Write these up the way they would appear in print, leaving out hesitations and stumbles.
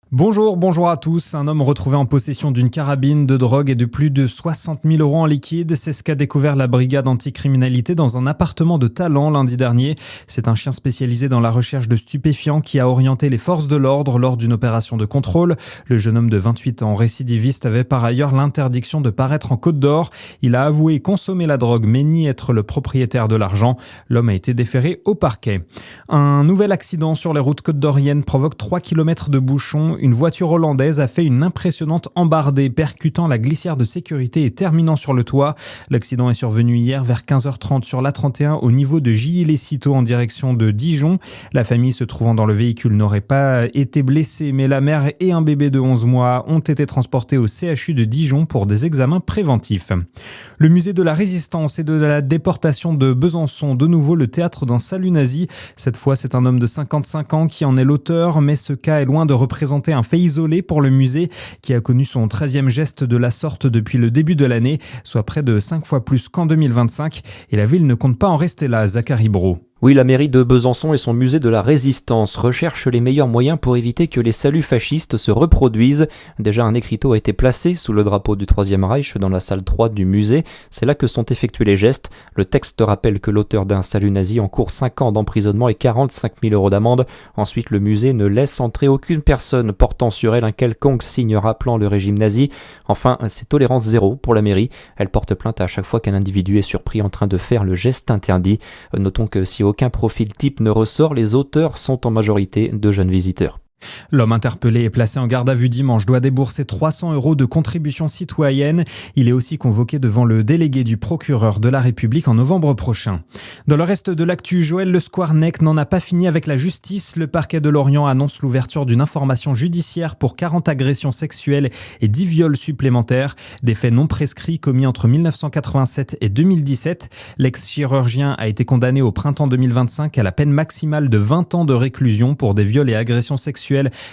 Bonjour à tous. Un homme retrouvé en possession d'une carabine, de drogue et de plus de 60 000 euros en liquide. C'est ce qu'a découvert la brigade anticriminalité dans un appartement de Talent lundi dernier. C'est un chien spécialisé dans la recherche de stupéfiants qui a orienté les forces de l'ordre lors d'une opération de contrôle. Le jeune homme de 28 ans, récidiviste, avait par ailleurs l'interdiction de paraître en Côte d'Or. Il a avoué consommer la drogue mais nie être le propriétaire de l'argent. L'homme a été déféré au parquet. Un nouvel accident sur les routes côte-d'oriennes provoque 3 km de bouchons. Une voiture hollandaise a fait une impressionnante embardée, percutant la glissière de sécurité et terminant sur le toit. L'accident est survenu hier vers 15h30 sur l'A31 au niveau de Gilly-les-Citeaux en direction de Dijon. La famille se trouvant dans le véhicule n'aurait pas été blessée, mais la mère et un bébé de 11 mois ont été transportés au CHU de Dijon pour des examens préventifs. Le musée de la Résistance et de la déportation de Besançon, de nouveau le théâtre d'un salut nazi. Cette fois, c'est un homme de 55 ans qui en est l'auteur, mais ce cas est loin de représenter un fait isolé pour le musée qui a connu son 13e geste de la sorte depuis le début de l'année, soit près de 5 fois plus qu'en 2025. Et la ville ne compte pas en rester là, Zachary Brault. Oui, la mairie de Besançon et son musée de la Résistance recherchent les meilleurs moyens pour éviter que les saluts fascistes se reproduisent. Déjà, un écriteau a été placé sous le drapeau du Troisième Reich dans la salle 3 du musée. C'est là que sont effectués les gestes. Le texte rappelle que l'auteur d'un salut nazi encourt 5 ans d'emprisonnement et 45 000 euros d'amende. Ensuite, le musée ne laisse entrer aucune personne portant sur elle un quelconque signe rappelant le régime nazi. Enfin, c'est tolérance zéro pour la mairie. Elle porte plainte à chaque fois qu'un individu est surpris en train de faire le geste interdit. Notons que si aucun profil type ne ressort, les auteurs sont en majorité de jeunes visiteurs. L'homme interpellé et placé en garde à vue dimanche doit débourser 300 € de contribution citoyenne. Il est aussi convoqué devant le délégué du procureur de la République en novembre prochain. Dans le reste de l'actu, Joël Le Squarnec n'en a pas fini avec la justice. Le parquet de Lorient annonce l'ouverture d'une information judiciaire pour 40 agressions sexuelles et 10 viols supplémentaires. Des faits non prescrits commis entre 1987 et 2017. L'ex-chirurgien a été condamné au printemps 2025 à la peine maximale de 20 ans de réclusion pour des viols et agressions sexuelles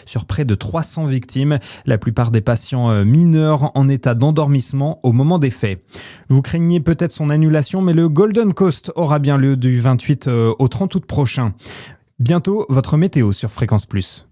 sur près de 300 victimes, la plupart des patients mineurs en état d'endormissement au moment des faits. Vous craignez peut-être son annulation, mais le Golden Coast aura bien lieu du 28 au 30 août prochain. Bientôt, votre météo sur Fréquence Plus.